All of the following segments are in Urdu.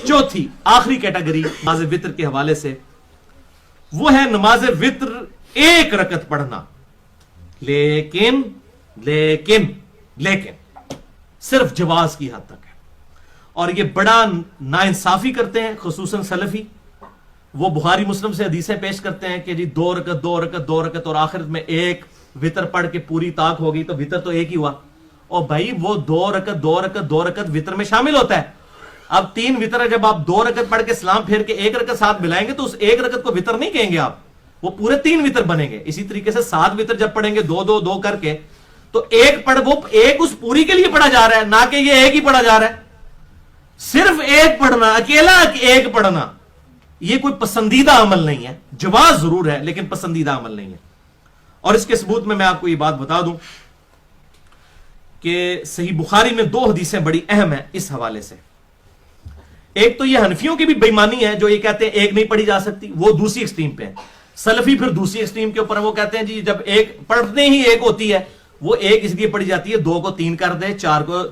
چوتھی آخری کیٹیگری نماز وطر کے حوالے سے وہ ہے نماز وطر ایک رکعت پڑھنا، لیکن صرف جواز کی حد تک ہے. اور یہ بڑا ناانصافی کرتے ہیں خصوصاً سلفی. وہ بخاری مسلم سے حدیثیں پیش کرتے ہیں کہ جی 2 رکعت اور آخرت میں ایک وطر پڑھ کے پوری طاق ہو گئی تو وطر تو ایک ہی ہوا. اور بھائی وہ 2 رکعت وطر میں شامل ہوتا ہے. اب 3 وطر ہے، جب آپ 2 رکعت پڑھ کے سلام پھیر کے 1 رکعت ساتھ ملائیں گے تو اس 1 رکعت کو وطر نہیں کہیں گے آپ، وہ پورے 3 وطر بنیں گے. اسی طریقے سے 7 وطر جب پڑھیں گے 2 کر کے تو ایک اس پوری کے لیے پڑھا جا رہا ہے، نہ کہ یہ ایک ہی پڑھا جا رہا ہے. صرف ایک پڑھنا، اکیلا ایک پڑھنا، یہ کوئی پسندیدہ عمل نہیں ہے. جواز ضرور ہے لیکن پسندیدہ عمل نہیں ہے. اور اس کے ثبوت میں آپ کو یہ بات بتا دوں کہ صحیح بخاری میں 2 حدیثیں بڑی اہم ہیں اس حوالے سے. ایک تو یہ حنفیوں کی بھی بےمانی ہے جو یہ کہتے ہیں ایک نہیں پڑھی جا سکتی، وہ دوسری ایکسٹریم پہ ہیں. سلفی پھر دوسری ایکسٹریم کے اوپر وہ کہتے ہیں جی جب ایک پڑھنے ہی ایک ہوتی ہے، وہ ایک اس لیے پڑھی جاتی ہے 2 کو 3 کر دے، 4 کو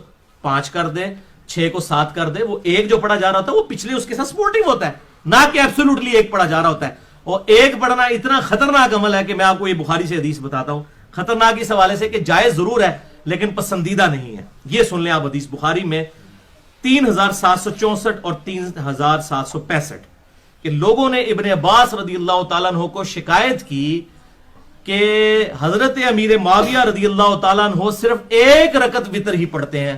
5 کر دے، 6 کو 7 کر دے. وہ ایک جو پڑھا جا رہا ہوتا ہے وہ پچھلے اس کے ساتھ سپورٹنگ ہوتا ہے، نہ کہ ایبسولوٹلی ایک پڑھا جا رہا ہوتا ہے. اور ایک پڑھنا اتنا خطرناک عمل ہے کہ میں آپ کو یہ بخاری سے حدیث بتاتا ہوں. خطرناک اس حوالے سے کہ جائز ضرور ہے لیکن پسندیدہ نہیں ہے. یہ سن لیں آپ حدیث بخاری میں 3764 اور 3765 کہ لوگوں نے ابن عباس رضی اللہ تعالیٰ عنہ کو شکایت کی کہ حضرت امیر معاویہ رضی اللہ تعالیٰ عنہ صرف 1 رکعت وطر ہی پڑھتے ہیں.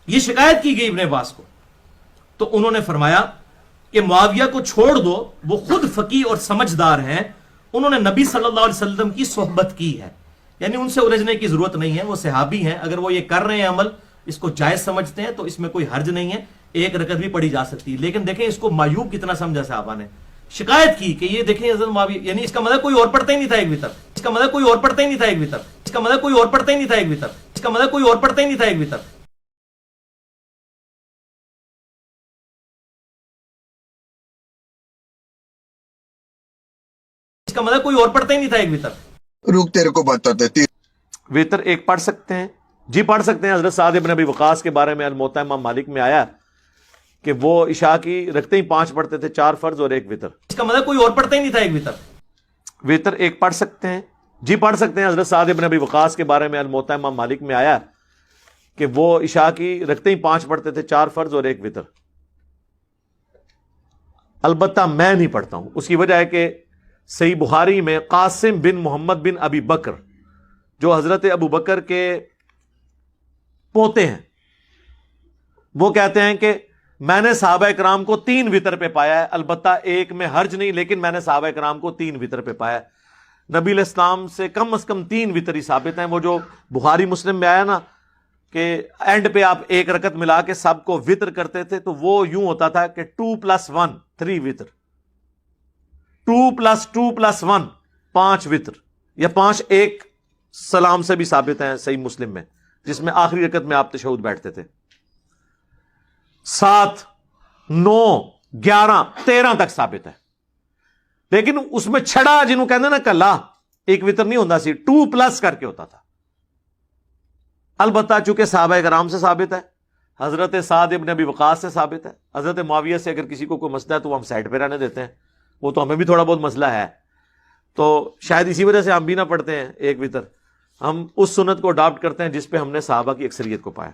یہ شکایت کی گئی ابن عباس کو. تو انہوں نے فرمایا کہ معاویہ کو چھوڑ دو، وہ خود فقیہ اور سمجھدار ہیں، انہوں نے نبی صلی اللہ علیہ وسلم کی صحبت کی ہے، یعنی ان سے الجھنے کی ضرورت نہیں ہے، وہ صحابی ہیں. اگر وہ یہ کر رہے ہیں عمل، اس کو جائز سمجھتے ہیں تو اس میں کوئی حرج نہیں ہے، 1 رکعت بھی پڑھی جا سکتی ہے. لیکن دیکھیں اس کو معیوب کتنا سمجھا صحابہ نے. شکایت کی کہ یہ دیکھیں حضرت معاویہ، یعنی اس کا مطلب کوئی اور پڑھتا ہی نہیں تھا ایک وطر، اس کا مطلب کوئی اور پڑھتا ہی نہیں تھا ایک وطر، اس کا مطلب کوئی اور پڑھتا ہی نہیں تھا ایک وطر، اس کا مطلب کوئی اور پڑھتا ہی نہیں تھا ایک وطر. اس کا مطلب کوئی اور پڑھتا ہی نہیں تھا ایک وطر. روک تیرے کو بتاتے وطر ایک پڑھ سکتے ہیں، جی پڑھ سکتے ہیں. حضرت سعد بن ابی وقاص کے بارے میں الموطا امام مالک میں آیا کہ وہ عشاء کی رکھتے ہی 5 پڑھتے تھے، 4 فرض اور 1 وطر. اس کا مطلب کوئی اور پڑھتا ہی نہیں تھا ایک وطر. وطر ایک پڑھ سکتے ہیں، جی پڑھ سکتے ہیں. حضرت سعد بن ابی وقاص کے بارے میں الموطا امام مالک میں آیا کہ وہ عشاء کی رکھتے ہی 5 پڑھتے تھے، 4 فرض اور 1 وطر. البتہ میں نہیں پڑھتا ہوں. اس کی وجہ ہے کہ صحیح بخاری میں قاسم بن محمد بن ابی بکر جو حضرت ابو بکر کے پوتے ہیں، وہ کہتے ہیں کہ میں نے صحابہ اکرام کو 3 وطر پہ پایا ہے. البتہ ایک میں حرج نہیں، لیکن میں نے صحابہ اکرام کو 3 وطر پہ پایا ہے. نبی علیہ السلام سے کم از کم 3 وطر ہی ثابت ہیں. وہ جو بخاری مسلم میں آیا نا کہ اینڈ پہ آپ 1 رکعت ملا کے سب کو وطر کرتے تھے، تو وہ یوں ہوتا تھا کہ 2 + 1 3 وطر، 2 + 2 + 1 5 وطر، یا 5 ایک سلام سے بھی ثابت ہیں صحیح مسلم میں، جس میں آخری رکعت میں آپ تشہد بیٹھتے تھے. 7 9 11 13 تک ثابت ہے. لیکن اس میں چھڑا جنہوں کہتے ہیں نا کلا ایک وطر نہیں ہوتا سی، 2+ کر کے ہوتا تھا. البتہ چونکہ صحابہ کرام سے ثابت ہے، حضرت سعد بن ابی وقاص سے ثابت ہے، حضرت معاویہ سے اگر کسی کو کوئی مسئلہ ہے تو وہ ہم سائڈ پہ رہنے دیتے ہیں، وہ تو ہمیں بھی تھوڑا بہت مسئلہ ہے، تو شاید اسی وجہ سے ہم بھی نہ پڑھتے ہیں ایک وطر. ہم اس سنت کو اڈاپٹ کرتے ہیں جس پہ ہم نے صحابہ کی اکثریت کو پایا.